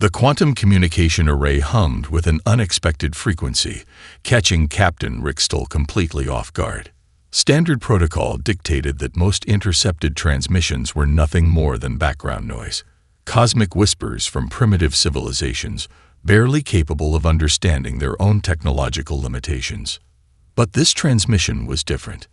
The quantum communication array hummed with an unexpected frequency, catching Captain Rickstoll completely off guard. Standard protocol dictated that most intercepted transmissions were nothing more than background noise, cosmic whispers from primitive civilizations, barely capable of understanding their own technological limitations. But this transmission was different.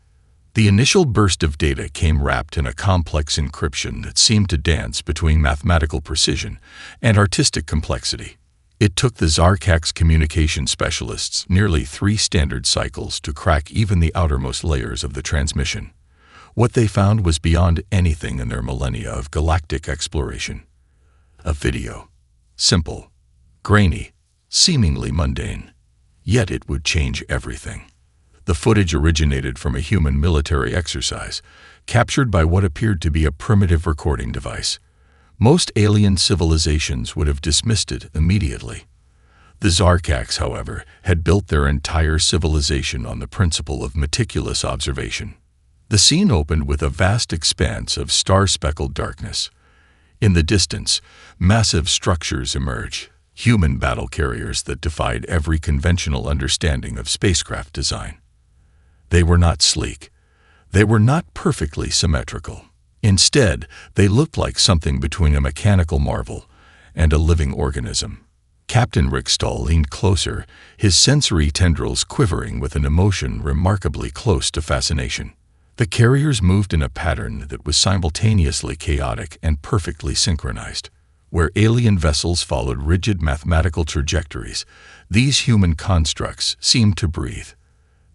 The initial burst of data came wrapped in a complex encryption that seemed to dance between mathematical precision and artistic complexity. It took the Zarkax communication specialists nearly 3 standard cycles to crack even the outermost layers of the transmission. What they found was beyond anything in their millennia of galactic exploration. A video. Simple, grainy, seemingly mundane. Yet it would change everything. The footage originated from a human military exercise, captured by what appeared to be a primitive recording device. Most alien civilizations would have dismissed it immediately. The Zarkax, however, had built their entire civilization on the principle of meticulous observation. The scene opened with a vast expanse of star-speckled darkness. In the distance, massive structures emerged, human battle carriers that defied every conventional understanding of spacecraft design. They were not sleek. They were not perfectly symmetrical. Instead, they looked like something between a mechanical marvel and a living organism. Captain Rickstoll leaned closer, his sensory tendrils quivering with an emotion remarkably close to fascination. The carriers moved in a pattern that was simultaneously chaotic and perfectly synchronized. Where alien vessels followed rigid mathematical trajectories, these human constructs seemed to breathe.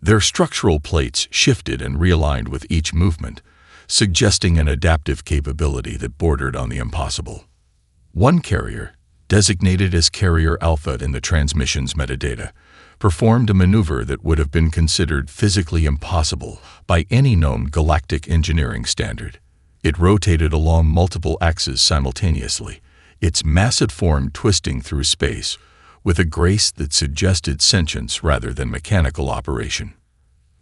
Their structural plates shifted and realigned with each movement, suggesting an adaptive capability that bordered on the impossible. One carrier, designated as Carrier Alpha in the transmission's metadata, performed a maneuver that would have been considered physically impossible by any known galactic engineering standard. It rotated along multiple axes simultaneously, its massive form twisting through space with a grace that suggested sentience rather than mechanical operation.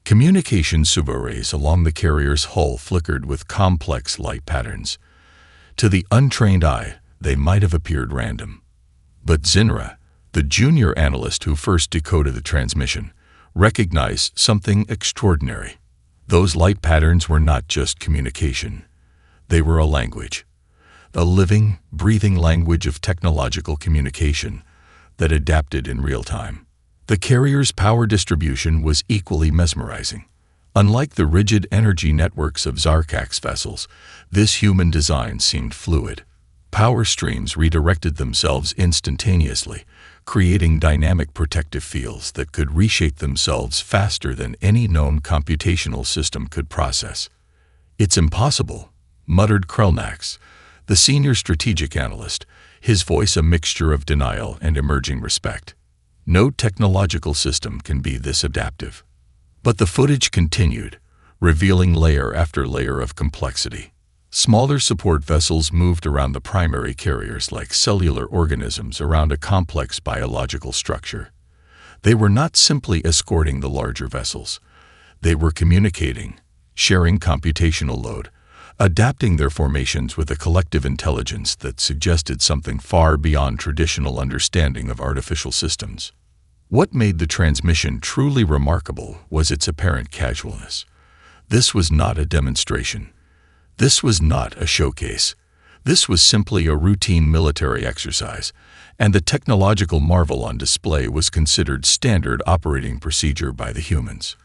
Communication subarrays along the carrier's hull flickered with complex light patterns. To the untrained eye, they might have appeared random. But Zinra, the junior analyst who first decoded the transmission, recognized something extraordinary. Those light patterns were not just communication. They were a language. A living, breathing language of technological communication that adapted in real time. The carrier's power distribution was equally mesmerizing. Unlike the rigid energy networks of Zarkax vessels, this human design seemed fluid. Power streams redirected themselves instantaneously, creating dynamic protective fields that could reshape themselves faster than any known computational system could process. "It's impossible," muttered Krelnax, the senior strategic analyst, his voice a mixture of denial and emerging respect. No technological system can be this adaptive. But the footage continued, revealing layer after layer of complexity. Smaller support vessels moved around the primary carriers like cellular organisms around a complex biological structure. They were not simply escorting the larger vessels. They were communicating, sharing computational load, adapting their formations with a collective intelligence that suggested something far beyond traditional understanding of artificial systems. What made the transmission truly remarkable was its apparent casualness. This was not a demonstration. This was not a showcase. This was simply a routine military exercise, and the technological marvel on display was considered standard operating procedure by the humans.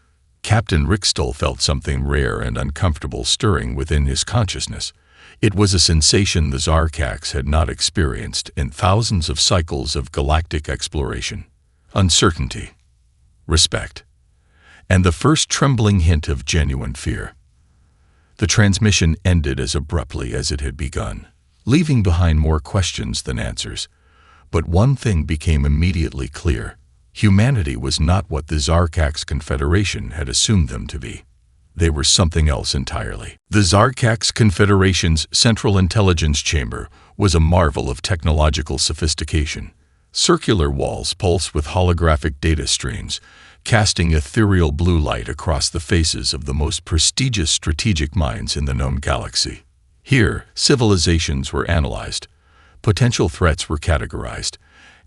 Captain Rickstoll felt something rare and uncomfortable stirring within his consciousness. It was a sensation the Zarkax had not experienced in thousands of cycles of galactic exploration. Uncertainty, respect, and the first trembling hint of genuine fear. The transmission ended as abruptly as it had begun, leaving behind more questions than answers. But one thing became immediately clear. Humanity was not what the Zarkax Confederation had assumed them to be. They were something else entirely. The Zarkax Confederation's Central Intelligence Chamber was a marvel of technological sophistication. Circular walls pulsed with holographic data streams, casting ethereal blue light across the faces of the most prestigious strategic minds in the known galaxy. Here, civilizations were analyzed, Potential threats were categorized,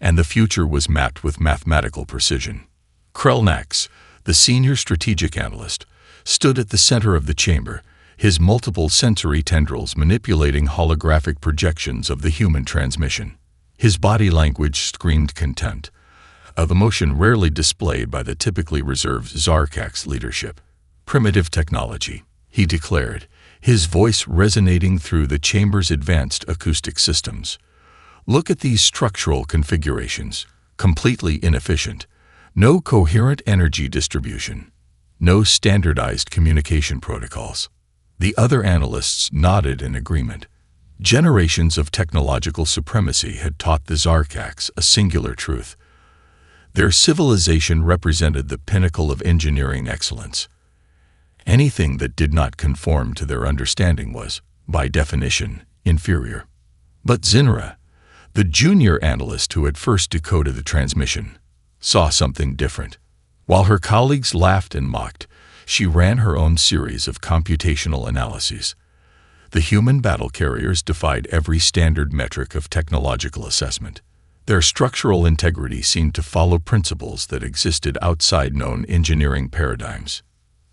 and the future was mapped with mathematical precision. Krelnax, the senior strategic analyst, stood at the center of the chamber, his multiple sensory tendrils manipulating holographic projections of the human transmission. His body language screamed contempt, of emotion rarely displayed by the typically reserved Zarkax leadership. Primitive technology, he declared, his voice resonating through the chamber's advanced acoustic systems. Look at these structural configurations, completely inefficient. No coherent energy distribution. No standardized communication protocols. The other analysts nodded in agreement. Generations of technological supremacy had taught the Zarkax a singular truth. Their civilization represented the pinnacle of engineering excellence. Anything that did not conform to their understanding was, by definition, inferior. But Zinra, the junior analyst who had first decoded the transmission, saw something different. While her colleagues laughed and mocked, she ran her own series of computational analyses. The human battle carriers defied every standard metric of technological assessment. Their structural integrity seemed to follow principles that existed outside known engineering paradigms.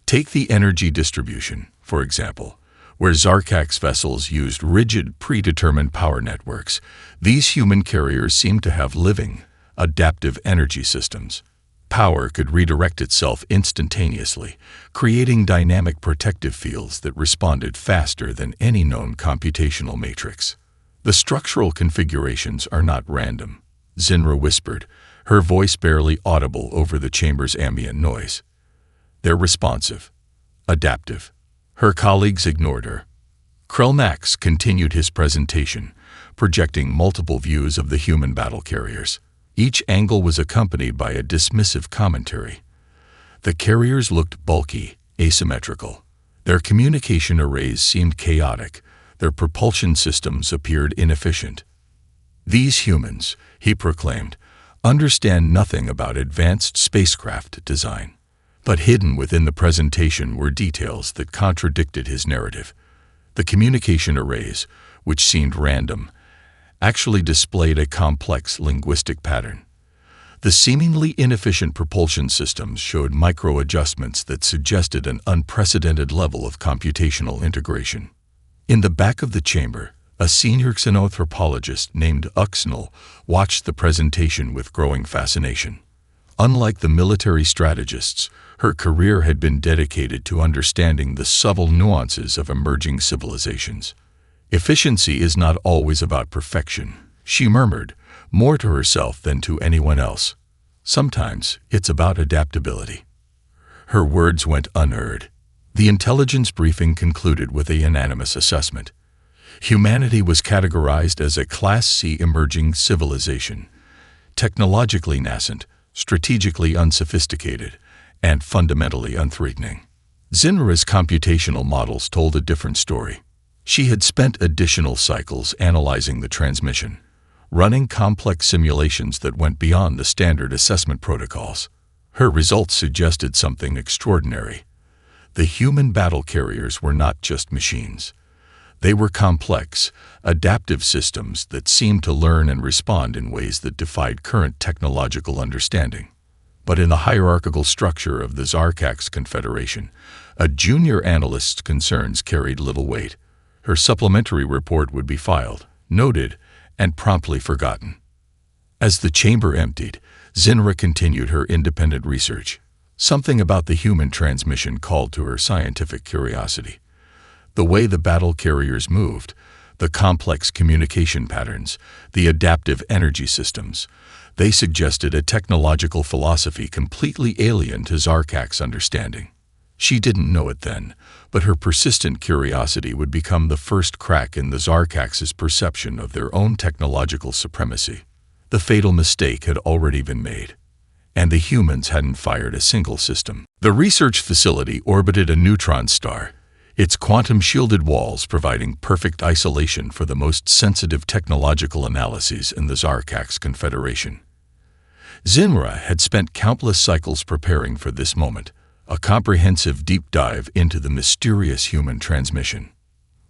Take the energy distribution, for example, where Zarkax vessels used rigid, predetermined power networks. These human carriers seemed to have living, adaptive energy systems. Power could redirect itself instantaneously, creating dynamic protective fields that responded faster than any known computational matrix. The structural configurations are not random, Zinra whispered, her voice barely audible over the chamber's ambient noise. They're responsive, adaptive. Her colleagues ignored her. Krelnax continued his presentation, projecting multiple views of the human battle carriers. Each angle was accompanied by a dismissive commentary. The carriers looked bulky, asymmetrical. Their communication arrays seemed chaotic. Their propulsion systems appeared inefficient. These humans, he proclaimed, understand nothing about advanced spacecraft design. But hidden within the presentation were details that contradicted his narrative. The communication arrays, which seemed random, actually displayed a complex linguistic pattern. The seemingly inefficient propulsion systems showed micro-adjustments that suggested an unprecedented level of computational integration. In the back of the chamber, a senior xenanthropologist named Uxnal watched the presentation with growing fascination. Unlike the military strategists, her career had been dedicated to understanding the subtle nuances of emerging civilizations. Efficiency is not always about perfection, she murmured, more to herself than to anyone else. Sometimes it's about adaptability. Her words went unheard. The intelligence briefing concluded with a unanimous assessment. Humanity was categorized as a Class C emerging civilization, technologically nascent, strategically unsophisticated, and fundamentally unthreatening. Zinra's computational models told a different story. She had spent additional cycles analyzing the transmission, running complex simulations that went beyond the standard assessment protocols. Her results suggested something extraordinary. The human battle carriers were not just machines. They were complex, adaptive systems that seemed to learn and respond in ways that defied current technological understanding. But in the hierarchical structure of the Zarkax Confederation, a junior analyst's concerns carried little weight. Her supplementary report would be filed, noted, and promptly forgotten. As the chamber emptied, Zinra continued her independent research. Something about the human transmission called to her scientific curiosity. The way the battle carriers moved, the complex communication patterns, the adaptive energy systems, they suggested a technological philosophy completely alien to Zarkax's understanding. She didn't know it then, but her persistent curiosity would become the first crack in the Zarkax's perception of their own technological supremacy. The fatal mistake had already been made, and the humans hadn't fired a single system. The research facility orbited a neutron star, its quantum-shielded walls providing perfect isolation for the most sensitive technological analyses in the Zarkax Confederation. Zinra had spent countless cycles preparing for this moment, a comprehensive deep dive into the mysterious human transmission.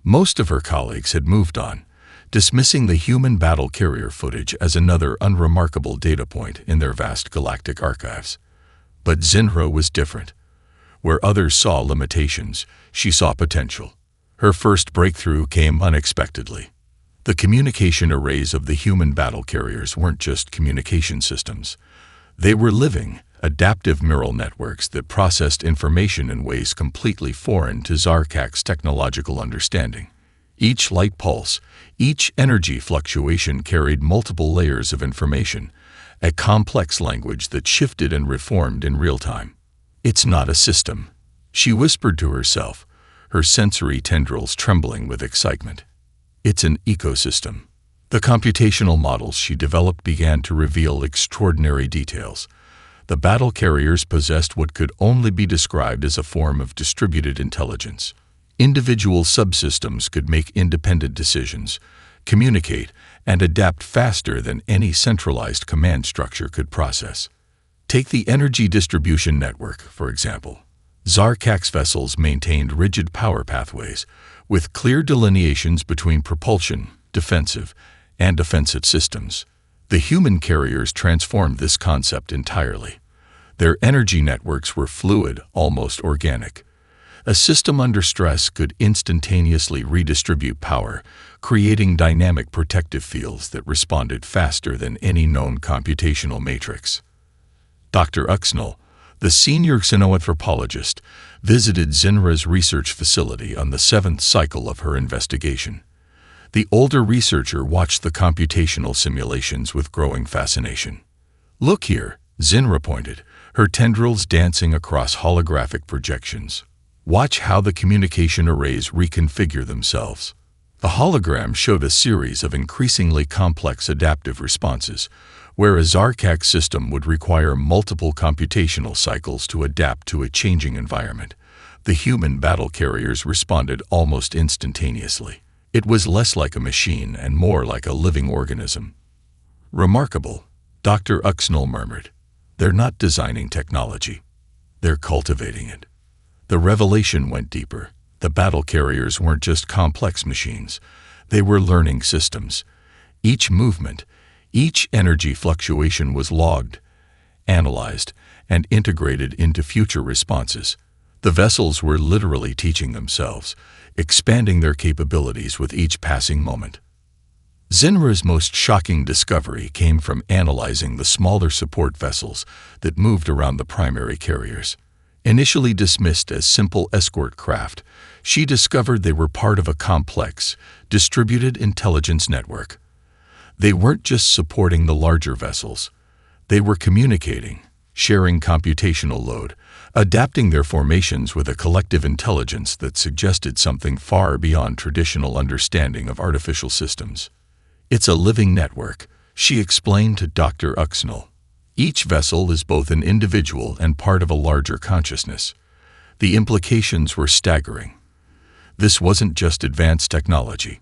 Most of her colleagues had moved on, dismissing the human battle carrier footage as another unremarkable data point in their vast galactic archives. But Zinra was different. Where others saw limitations, she saw potential. Her first breakthrough came unexpectedly. The communication arrays of the human battle carriers weren't just communication systems. They were living, adaptive neural networks that processed information in ways completely foreign to Zarkak's technological understanding. Each light pulse, each energy fluctuation carried multiple layers of information, a complex language that shifted and reformed in real time. "It's not a system," she whispered to herself, her sensory tendrils trembling with excitement. "It's an ecosystem." The computational models she developed began to reveal extraordinary details. The battle carriers possessed what could only be described as a form of distributed intelligence. Individual subsystems could make independent decisions, communicate, and adapt faster than any centralized command structure could process. Take the energy distribution network, for example. Zarkak's vessels maintained rigid power pathways, with clear delineations between propulsion, defensive, and offensive systems. The human carriers transformed this concept entirely. Their energy networks were fluid, almost organic. A system under stress could instantaneously redistribute power, creating dynamic protective fields that responded faster than any known computational matrix. Dr. Uxnell, the senior xenoanthropologist, visited Zinra's research facility on the 7th cycle of her investigation. The older researcher watched the computational simulations with growing fascination. "Look here," Zinra pointed, her tendrils dancing across holographic projections. "Watch how the communication arrays reconfigure themselves." The hologram showed a series of increasingly complex adaptive responses, where a Zarkak system would require multiple computational cycles to adapt to a changing environment. The human battle carriers responded almost instantaneously. It was less like a machine and more like a living organism. "Remarkable," Dr. Uxnell murmured. "They're not designing technology. They're cultivating it." The revelation went deeper. The battle carriers weren't just complex machines. They were learning systems. Each movement, each energy fluctuation was logged, analyzed, and integrated into future responses. The vessels were literally teaching themselves, expanding their capabilities with each passing moment. Zinra's most shocking discovery came from analyzing the smaller support vessels that moved around the primary carriers. Initially dismissed as simple escort craft, she discovered they were part of a complex, distributed intelligence network. They weren't just supporting the larger vessels. They were communicating, sharing computational load, adapting their formations with a collective intelligence that suggested something far beyond traditional understanding of artificial systems. "It's a living network," she explained to Dr. Uxnell. "Each vessel is both an individual and part of a larger consciousness." The implications were staggering. This wasn't just advanced technology.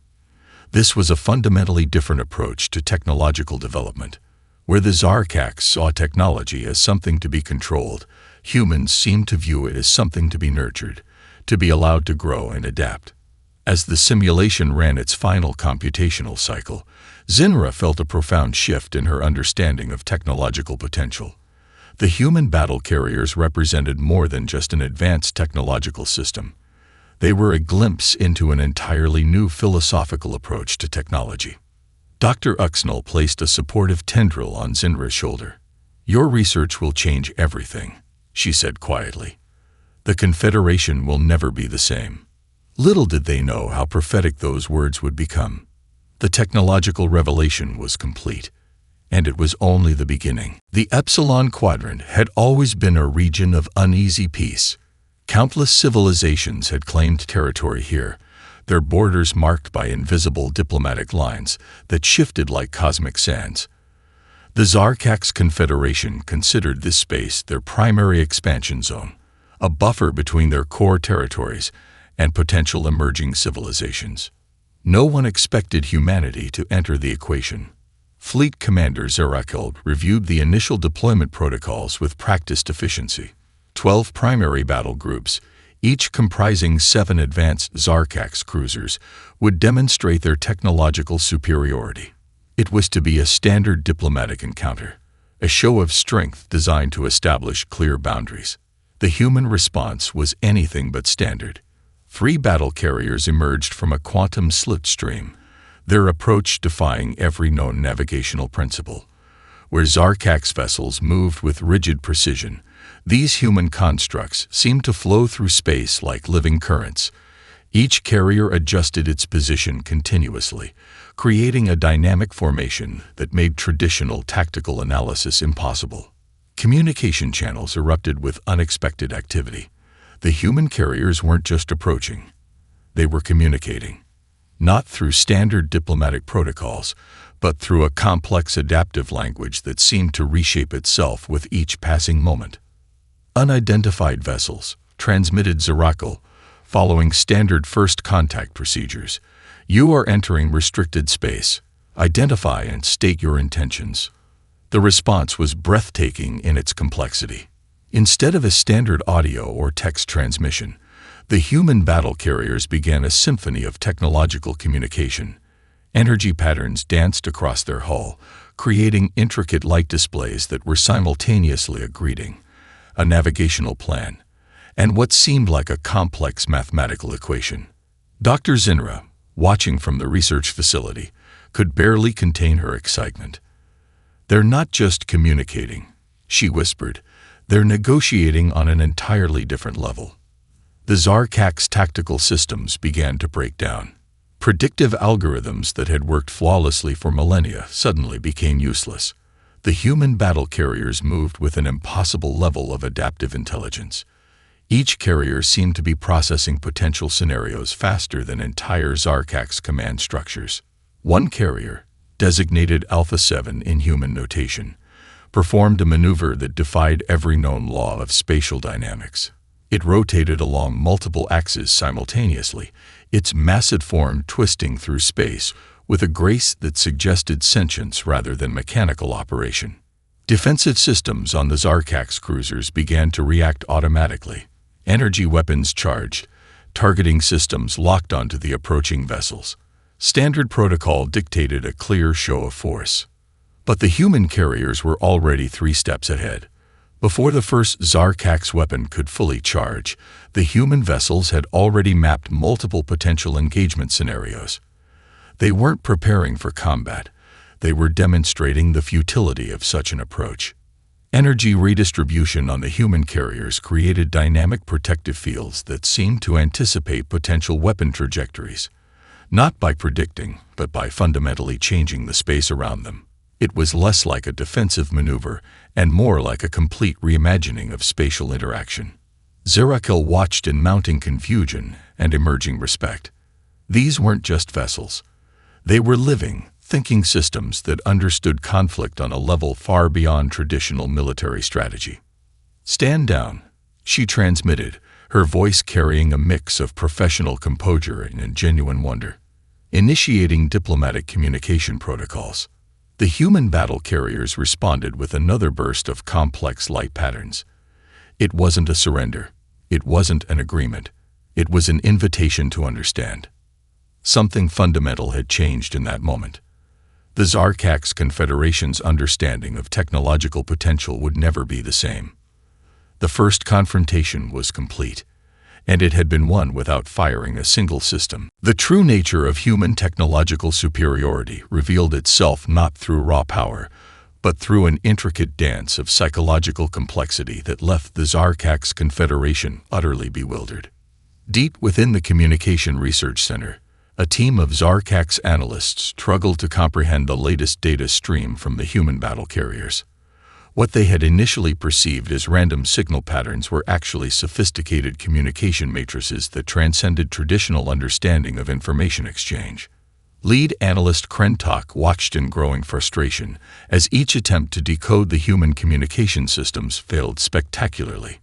This was a fundamentally different approach to technological development. Where the Zarkaks saw technology as something to be controlled, humans seemed to view it as something to be nurtured, to be allowed to grow and adapt. As the simulation ran its final computational cycle, Zinra felt a profound shift in her understanding of technological potential. The human battle carriers represented more than just an advanced technological system. They were a glimpse into an entirely new philosophical approach to technology. Dr. Uxnell placed a supportive tendril on Zinra's shoulder. "Your research will change everything," she said quietly. "The Confederation will never be the same." Little did they know how prophetic those words would become. The technological revelation was complete, and it was only the beginning. The Epsilon Quadrant had always been a region of uneasy peace. Countless civilizations had claimed territory here, their borders marked by invisible diplomatic lines that shifted like cosmic sands. The Zarkak's Confederation considered this space their primary expansion zone, a buffer between their core territories and potential emerging civilizations. No one expected humanity to enter the equation. Fleet Commander Zerakeld reviewed the initial deployment protocols with practiced efficiency. 12 primary battle groups, each comprising 7 advanced Zarkax cruisers, would demonstrate their technological superiority. It was to be a standard diplomatic encounter, a show of strength designed to establish clear boundaries. The human response was anything but standard. 3 battle carriers emerged from a quantum slipstream, their approach defying every known navigational principle. Where Zarkax vessels moved with rigid precision, these human constructs seemed to flow through space like living currents. Each carrier adjusted its position continuously, creating a dynamic formation that made traditional tactical analysis impossible. Communication channels erupted with unexpected activity. The human carriers weren't just approaching, they were communicating. Not through standard diplomatic protocols, but through a complex adaptive language that seemed to reshape itself with each passing moment. Unidentified vessels transmitted Zorakal, following standard first contact procedures. You are entering restricted space. Identify and state your intentions. The response was breathtaking in its complexity. Instead of a standard audio or text transmission, the human battle carriers began a symphony of technological communication. Energy patterns danced across their hull, creating intricate light displays that were simultaneously a greeting, a navigational plan, and what seemed like a complex mathematical equation. Dr. Zinra, watching from the research facility, could barely contain her excitement. "They're not just communicating," she whispered. "They're negotiating on an entirely different level." The Zarkax tactical systems began to break down. Predictive algorithms that had worked flawlessly for millennia suddenly became useless. The human battle carriers moved with an impossible level of adaptive intelligence. Each carrier seemed to be processing potential scenarios faster than entire Zarkax command structures. One carrier, designated Alpha 7 in human notation, performed a maneuver that defied every known law of spatial dynamics. It rotated along multiple axes simultaneously, its massive form twisting through space with a grace that suggested sentience rather than mechanical operation. Defensive systems on the Zarkax cruisers began to react automatically. Energy weapons charged, targeting systems locked onto the approaching vessels. Standard protocol dictated a clear show of force. But the human carriers were already 3 steps ahead. Before the first Zarkax weapon could fully charge, the human vessels had already mapped multiple potential engagement scenarios. They weren't preparing for combat. They were demonstrating the futility of such an approach. Energy redistribution on the human carriers created dynamic protective fields that seemed to anticipate potential weapon trajectories, not by predicting, but by fundamentally changing the space around them. It was less like a defensive maneuver and more like a complete reimagining of spatial interaction. Zorakal watched in mounting confusion and emerging respect. These weren't just vessels. They were living, thinking systems that understood conflict on a level far beyond traditional military strategy. "Stand down," she transmitted, her voice carrying a mix of professional composure and genuine wonder. Initiating diplomatic communication protocols. The human battle carriers responded with another burst of complex light patterns. It wasn't a surrender. It wasn't an agreement. It was an invitation to understand. Something fundamental had changed in that moment. The Zarkax Confederation's understanding of technological potential would never be the same. The first confrontation was complete, and it had been won without firing a single system. The true nature of human technological superiority revealed itself not through raw power, but through an intricate dance of psychological complexity that left the Zarkax Confederation utterly bewildered. Deep within the Communication Research Center, a team of Zarkax analysts struggled to comprehend the latest data stream from the human battle carriers. What they had initially perceived as random signal patterns were actually sophisticated communication matrices that transcended traditional understanding of information exchange. Lead analyst Krentok watched in growing frustration as each attempt to decode the human communication systems failed spectacularly.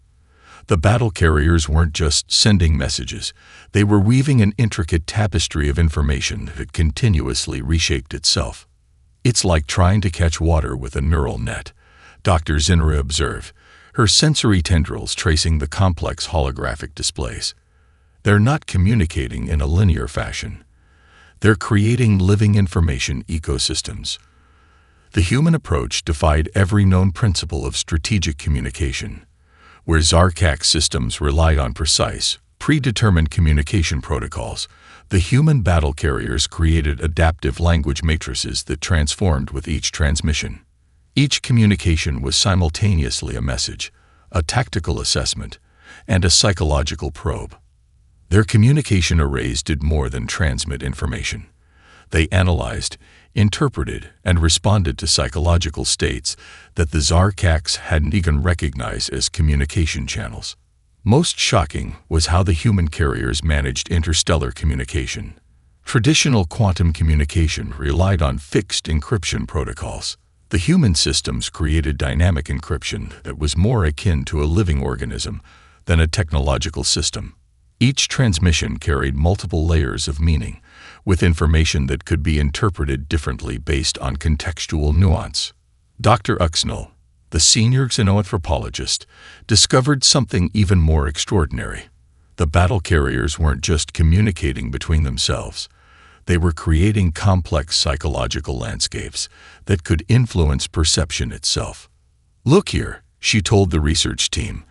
The battle carriers weren't just sending messages, they were weaving an intricate tapestry of information that continuously reshaped itself. "It's like trying to catch water with a neural net," Dr. Zinra observed, her sensory tendrils tracing the complex holographic displays. They're not communicating in a linear fashion. They're creating living information ecosystems. The human approach defied every known principle of strategic communication. Where Zarkak systems relied on precise, predetermined communication protocols, the human battle carriers created adaptive language matrices that transformed with each transmission. Each communication was simultaneously a message, a tactical assessment, and a psychological probe. Their communication arrays did more than transmit information. They analyzed, interpreted, and responded to psychological states that the Zarkaks hadn't even recognized as communication channels. Most shocking was how the human carriers managed interstellar communication. Traditional quantum communication relied on fixed encryption protocols. The human systems created dynamic encryption that was more akin to a living organism than a technological system. Each transmission carried multiple layers of meaning, with information that could be interpreted differently based on contextual nuance. Dr. Uxnell, the senior xenoanthropologist, discovered something even more extraordinary. The battle carriers weren't just communicating between themselves. They were creating complex psychological landscapes that could influence perception itself. "Look here," she told the research team,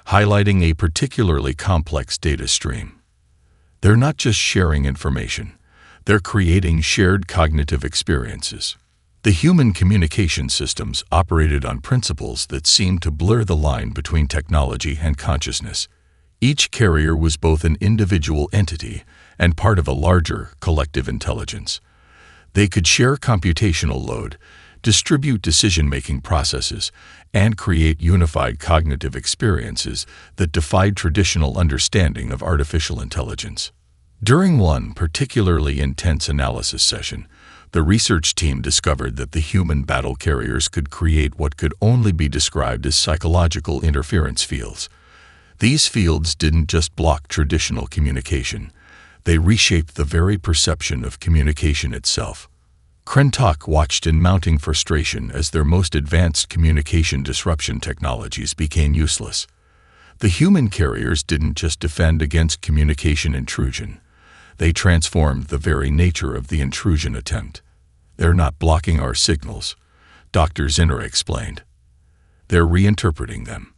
highlighting a particularly complex data stream. They're not just sharing information. They're creating shared cognitive experiences. The human communication systems operated on principles that seemed to blur the line between technology and consciousness. Each carrier was both an individual entity and part of a larger collective intelligence. They could share computational load, distribute decision-making processes, and create unified cognitive experiences that defied traditional understanding of artificial intelligence. During one particularly intense analysis session, the research team discovered that the human battle carriers could create what could only be described as psychological interference fields. These fields didn't just block traditional communication. They reshaped the very perception of communication itself. Krentok watched in mounting frustration as their most advanced communication disruption technologies became useless. The human carriers didn't just defend against communication intrusion. They transformed the very nature of the intrusion attempt. "They're not blocking our signals," Dr. Zinner explained. "They're reinterpreting them,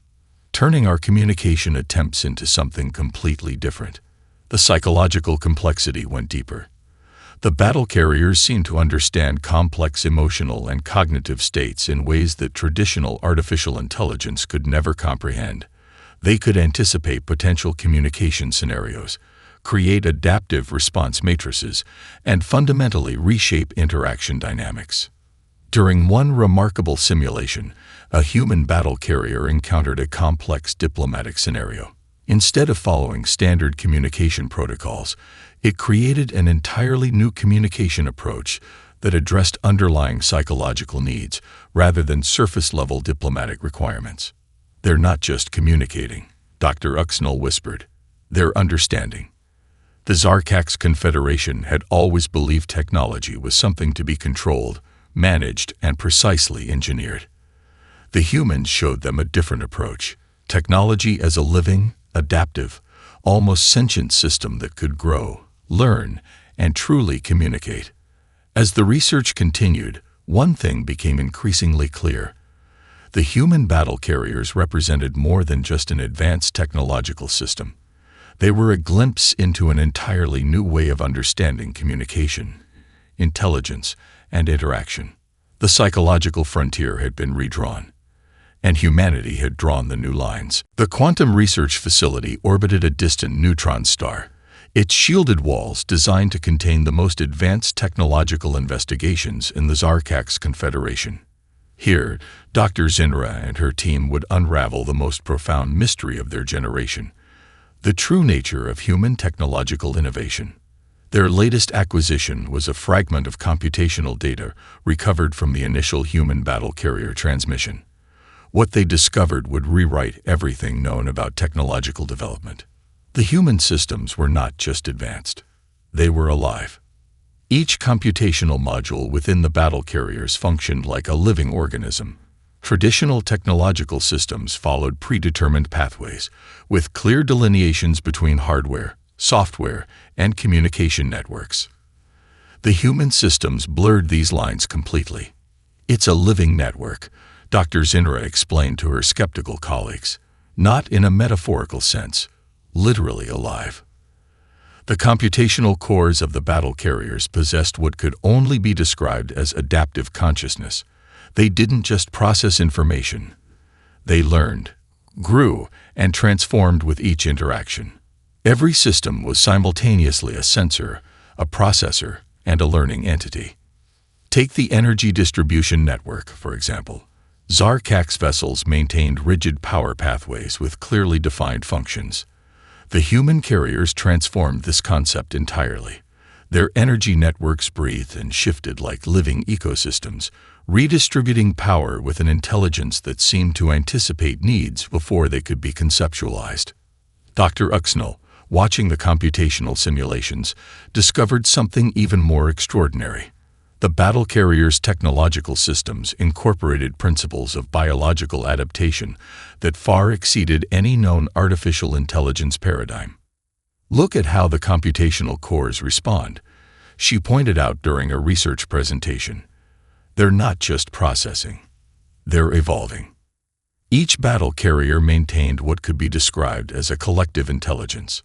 turning our communication attempts into something completely different." The psychological complexity went deeper. The battle carriers seemed to understand complex emotional and cognitive states in ways that traditional artificial intelligence could never comprehend. They could anticipate potential communication scenarios, create adaptive response matrices, and fundamentally reshape interaction dynamics. During one remarkable simulation, a human battle carrier encountered a complex diplomatic scenario. Instead of following standard communication protocols, it created an entirely new communication approach that addressed underlying psychological needs rather than surface-level diplomatic requirements. "They're not just communicating," Dr. Uxnell whispered. "They're understanding." The Zarkaks Confederation had always believed technology was something to be controlled, managed, and precisely engineered. The humans showed them a different approach: technology as a living, adaptive, almost sentient system that could grow, learn, and truly communicate. As the research continued, one thing became increasingly clear. The human battle carriers represented more than just an advanced technological system. They were a glimpse into an entirely new way of understanding communication, intelligence, and interaction. The psychological frontier had been redrawn, and humanity had drawn the new lines. The quantum research facility orbited a distant neutron star, its shielded walls designed to contain the most advanced technological investigations in the Zarkaks Confederation. Here, Dr. Zinra and her team would unravel the most profound mystery of their generation: the true nature of human technological innovation. Their latest acquisition was a fragment of computational data recovered from the initial human battle carrier transmission. What they discovered would rewrite everything known about technological development. The human systems were not just advanced. They were alive. Each computational module within the battle carriers functioned like a living organism. Traditional technological systems followed predetermined pathways, with clear delineations between hardware, software, and communication networks. The human systems blurred these lines completely. "It's a living network," Dr. Zinra explained to her skeptical colleagues. "Not in a metaphorical sense, literally alive." The computational cores of the battle carriers possessed what could only be described as adaptive consciousness. They didn't just process information. They learned, grew, and transformed with each interaction. Every system was simultaneously a sensor, a processor, and a learning entity. Take the energy distribution network, for example. Zarkak's vessels maintained rigid power pathways with clearly defined functions. The human carriers transformed this concept entirely. Their energy networks breathed and shifted like living ecosystems, redistributing power with an intelligence that seemed to anticipate needs before they could be conceptualized. Dr. Uxnell, watching the computational simulations, discovered something even more extraordinary. The battle carrier's technological systems incorporated principles of biological adaptation that far exceeded any known artificial intelligence paradigm. "Look at how the computational cores respond," she pointed out during a research presentation. "They're not just processing. They're evolving." Each battle carrier maintained what could be described as a collective intelligence.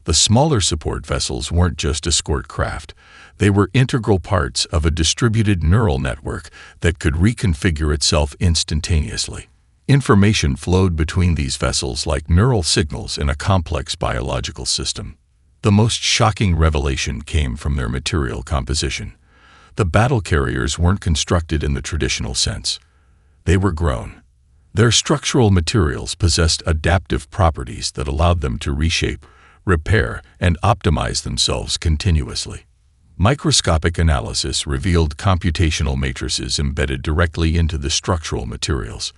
The smaller support vessels weren't just escort craft. They were integral parts of a distributed neural network that could reconfigure itself instantaneously. Information flowed between these vessels like neural signals in a complex biological system. The most shocking revelation came from their material composition. The battle carriers weren't constructed in the traditional sense. They were grown. Their structural materials possessed adaptive properties that allowed them to reshape, repair, and optimize themselves continuously. Microscopic analysis revealed computational matrices embedded directly into the structural materials.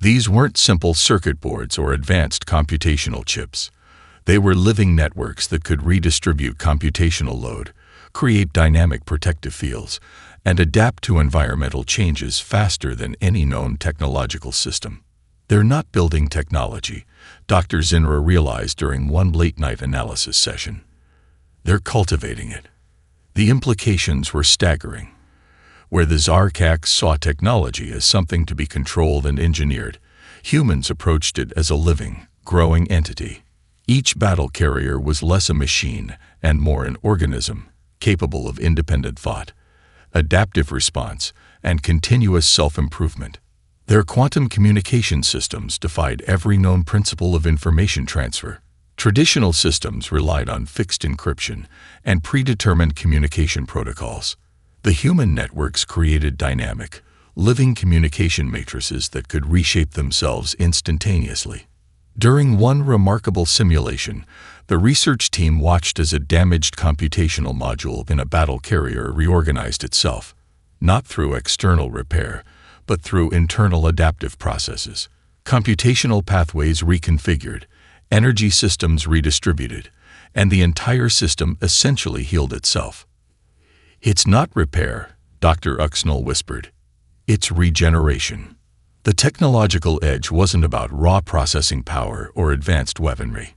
These weren't simple circuit boards or advanced computational chips. They were living networks that could redistribute computational load, create dynamic protective fields, and adapt to environmental changes faster than any known technological system. They're not building technology, Dr. Zinra realized during one late-night analysis session. They're cultivating it. The implications were staggering. Where the Zarkaks saw technology as something to be controlled and engineered, humans approached it as a living, growing entity. Each battle carrier was less a machine and more an organism, capable of independent thought, adaptive response, and continuous self-improvement. Their quantum communication systems defied every known principle of information transfer. Traditional systems relied on fixed encryption and predetermined communication protocols. The human networks created dynamic, living communication matrices that could reshape themselves instantaneously. During one remarkable simulation, the research team watched as a damaged computational module in a battle carrier reorganized itself, not through external repair, but through internal adaptive processes. Computational pathways reconfigured, energy systems redistributed, and the entire system essentially healed itself. "It's not repair," Dr. Uxnell whispered. "It's regeneration." The technological edge wasn't about raw processing power or advanced weaponry.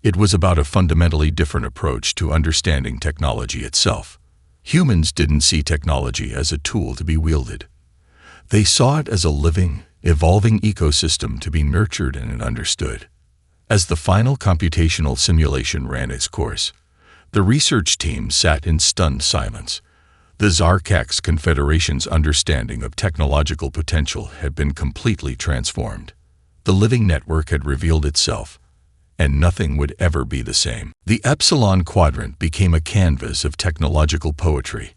It was about a fundamentally different approach to understanding technology itself. Humans didn't see technology as a tool to be wielded. They saw it as a living, evolving ecosystem to be nurtured and understood. As the final computational simulation ran its course, the research team sat in stunned silence. The Zarkaks Confederation's understanding of technological potential had been completely transformed. The living network had revealed itself, and nothing would ever be the same. The Epsilon Quadrant became a canvas of technological poetry,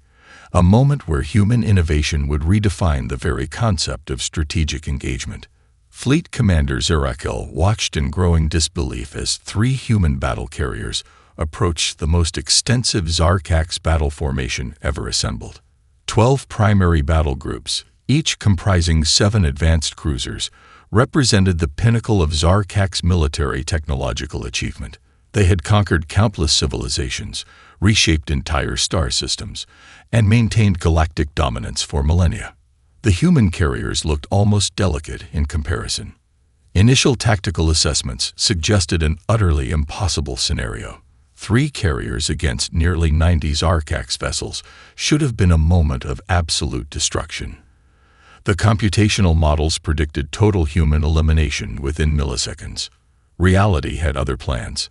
a moment where human innovation would redefine the very concept of strategic engagement. Fleet Commander Zerakel watched in growing disbelief as 3 human battle carriers approached the most extensive Zarkaks battle formation ever assembled. 12 primary battle groups, each comprising 7 advanced cruisers, represented the pinnacle of Zarkaks' military technological achievement. They had conquered countless civilizations, reshaped entire star systems, and maintained galactic dominance for millennia. The human carriers looked almost delicate in comparison. Initial tactical assessments suggested an utterly impossible scenario. 3 carriers against nearly 90 Zarkax vessels should have been a moment of absolute destruction. The computational models predicted total human elimination within milliseconds. Reality had other plans.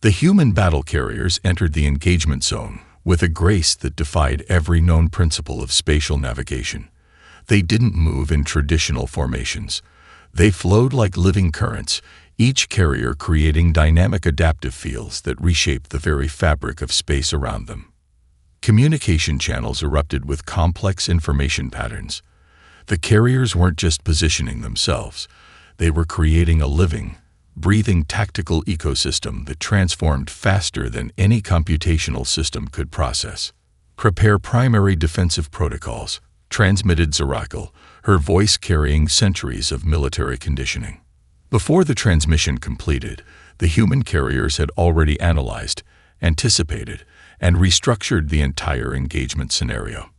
The human battle carriers entered the engagement zone with a grace that defied every known principle of spatial navigation. They didn't move in traditional formations. They flowed like living currents, each carrier creating dynamic adaptive fields that reshaped the very fabric of space around them. Communication channels erupted with complex information patterns. The carriers weren't just positioning themselves. They were creating a living, breathing tactical ecosystem that transformed faster than any computational system could process. Prepare primary defensive protocols, transmitted Zorakel, her voice carrying centuries of military conditioning. Before the transmission completed, the human carriers had already analyzed, anticipated, and restructured the entire engagement scenario.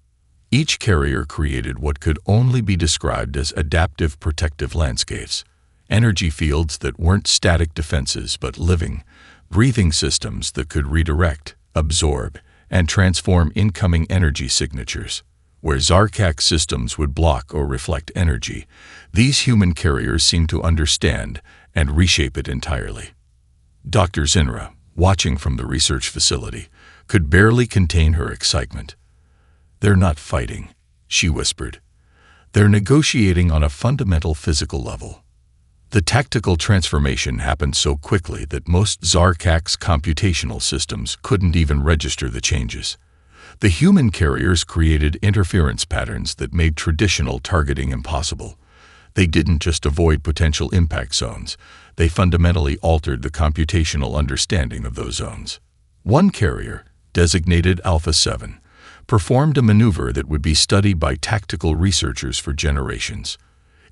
Each carrier created what could only be described as adaptive protective landscapes, energy fields that weren't static defenses but living, breathing systems that could redirect, absorb, and transform incoming energy signatures. Where Zarkax systems would block or reflect energy, these human carriers seemed to understand and reshape it entirely. Dr. Zinra, watching from the research facility, could barely contain her excitement. "They're not fighting," she whispered. "They're negotiating on a fundamental physical level." The tactical transformation happened so quickly that most Zarkax computational systems couldn't even register the changes. The human carriers created interference patterns that made traditional targeting impossible. They didn't just avoid potential impact zones, they fundamentally altered the computational understanding of those zones. One carrier, designated Alpha 7, performed a maneuver that would be studied by tactical researchers for generations.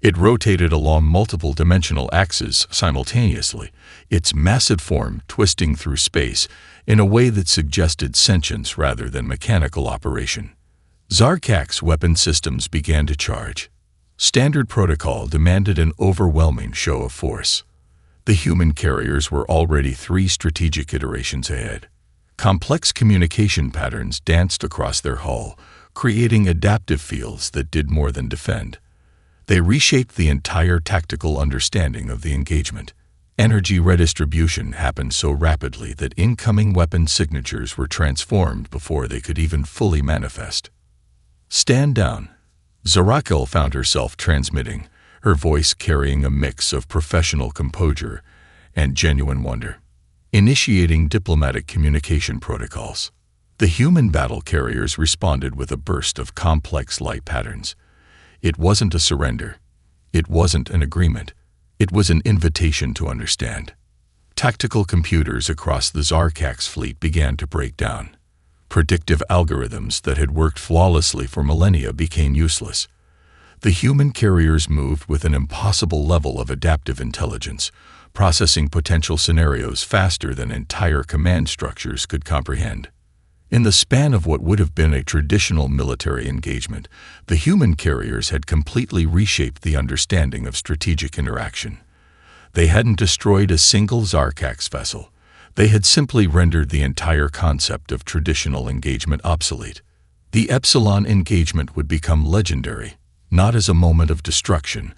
It rotated along multiple dimensional axes simultaneously, its massive form twisting through space in a way that suggested sentience rather than mechanical operation. Zarkax weapon systems began to charge. Standard protocol demanded an overwhelming show of force. The human carriers were already 3 strategic iterations ahead. Complex communication patterns danced across their hull, creating adaptive fields that did more than defend. They reshaped the entire tactical understanding of the engagement. Energy redistribution happened so rapidly that incoming weapon signatures were transformed before they could even fully manifest. "Stand down." Zorakel found herself transmitting, her voice carrying a mix of professional composure and genuine wonder. Initiating diplomatic communication protocols. The human battle carriers responded with a burst of complex light patterns. It wasn't a surrender. It wasn't an agreement. It was an invitation to understand. Tactical computers across the Zarkax fleet began to break down. Predictive algorithms that had worked flawlessly for millennia became useless. The human carriers moved with an impossible level of adaptive intelligence, processing potential scenarios faster than entire command structures could comprehend. In the span of what would have been a traditional military engagement, the human carriers had completely reshaped the understanding of strategic interaction. They hadn't destroyed a single Zarkax vessel. They had simply rendered the entire concept of traditional engagement obsolete. The Epsilon engagement would become legendary, not as a moment of destruction,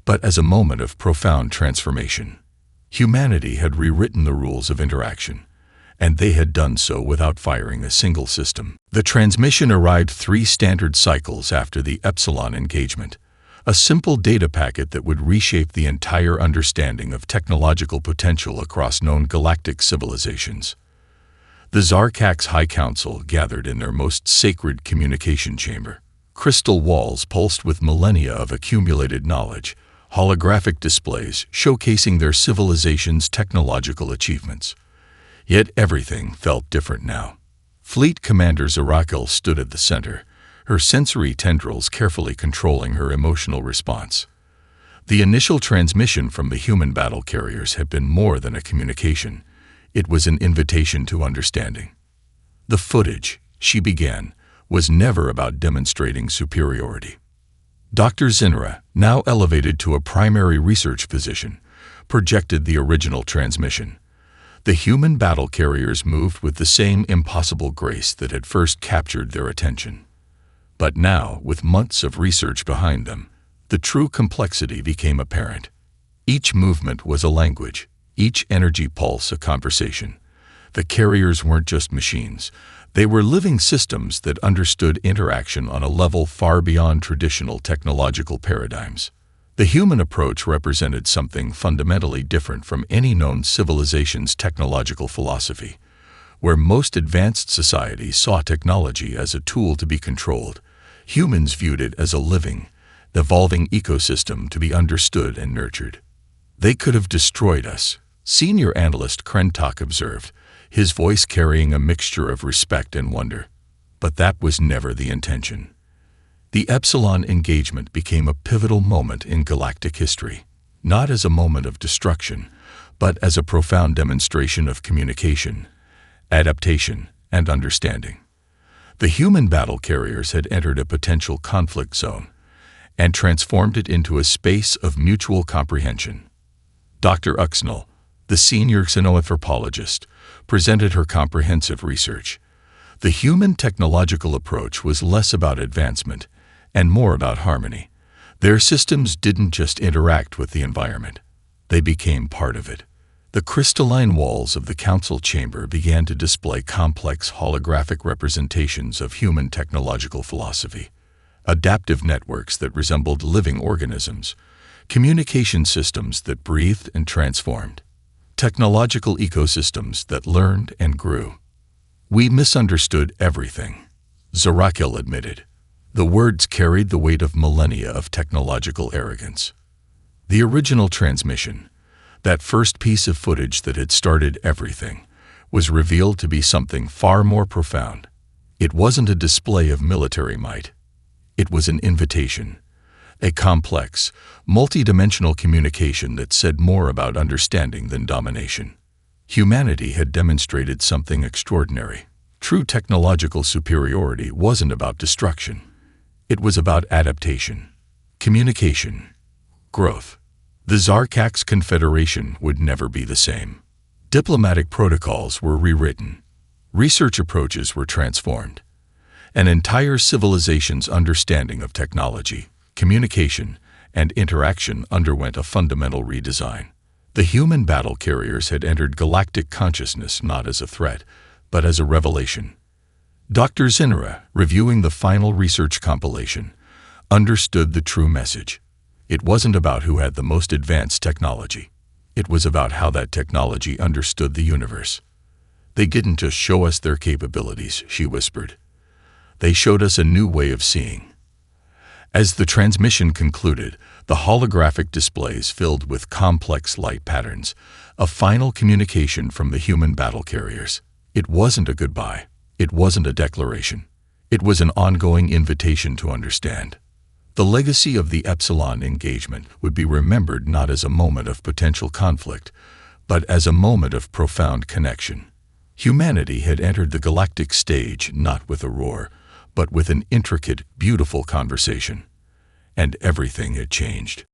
but as a moment of profound transformation. Humanity had rewritten the rules of interaction, and they had done so without firing a single system. The transmission arrived 3 standard cycles after the Epsilon engagement, a simple data packet that would reshape the entire understanding of technological potential across known galactic civilizations. The Zarkax High Council gathered in their most sacred communication chamber. Crystal walls pulsed with millennia of accumulated knowledge, holographic displays showcasing their civilization's technological achievements. Yet everything felt different now. Fleet Commander Zorakel stood at the center, her sensory tendrils carefully controlling her emotional response. The initial transmission from the human battle carriers had been more than a communication. It was an invitation to understanding. "The footage," she began, "was never about demonstrating superiority. Dr. Zinra, now elevated to a primary research position, projected the original transmission. The human battle carriers moved with the same impossible grace that had first captured their attention. But now, with months of research behind them, the true complexity became apparent. Each movement was a language, each energy pulse a conversation. The carriers weren't just machines. They were living systems that understood interaction on a level far beyond traditional technological paradigms. The human approach represented something fundamentally different from any known civilization's technological philosophy. Where most advanced societies saw technology as a tool to be controlled, humans viewed it as a living, evolving ecosystem to be understood and nurtured. They could have destroyed us, senior analyst Krentok observed, his voice carrying a mixture of respect and wonder. But that was never the intention. The Epsilon engagement became a pivotal moment in galactic history, not as a moment of destruction, but as a profound demonstration of communication, adaptation, and understanding. The human battle carriers had entered a potential conflict zone and transformed it into a space of mutual comprehension. Dr. Uxnell, the senior xenoanthropologist, presented her comprehensive research. The human technological approach was less about advancement and more about harmony. Their systems didn't just interact with the environment. They became part of it. The crystalline walls of the council chamber began to display complex holographic representations of human technological philosophy. Adaptive networks that resembled living organisms, communication systems that breathed and transformed, technological ecosystems that learned and grew. "We misunderstood everything," Zarakil admitted. The words carried the weight of millennia of technological arrogance. The original transmission, that first piece of footage that had started everything, was revealed to be something far more profound. It wasn't a display of military might. It was an invitation, a complex, multidimensional communication that said more about understanding than domination. Humanity had demonstrated something extraordinary. True technological superiority wasn't about destruction. It was about adaptation, communication, growth. The Zarkak's Confederation would never be the same. Diplomatic protocols were rewritten. Research approaches were transformed. An entire civilization's understanding of technology, communication, and interaction underwent a fundamental redesign. The human battle carriers had entered galactic consciousness not as a threat, but as a revelation. Dr. Zinra, reviewing the final research compilation, understood the true message. It wasn't about who had the most advanced technology. It was about how that technology understood the universe. "They didn't just show us their capabilities," she whispered. "They showed us a new way of seeing." As the transmission concluded, the holographic displays filled with complex light patterns, a final communication from the human battle carriers. It wasn't a goodbye. It wasn't a declaration. It was an ongoing invitation to understand. The legacy of the Epsilon engagement would be remembered not as a moment of potential conflict, but as a moment of profound connection. Humanity had entered the galactic stage not with a roar, but with an intricate, beautiful conversation. And everything had changed.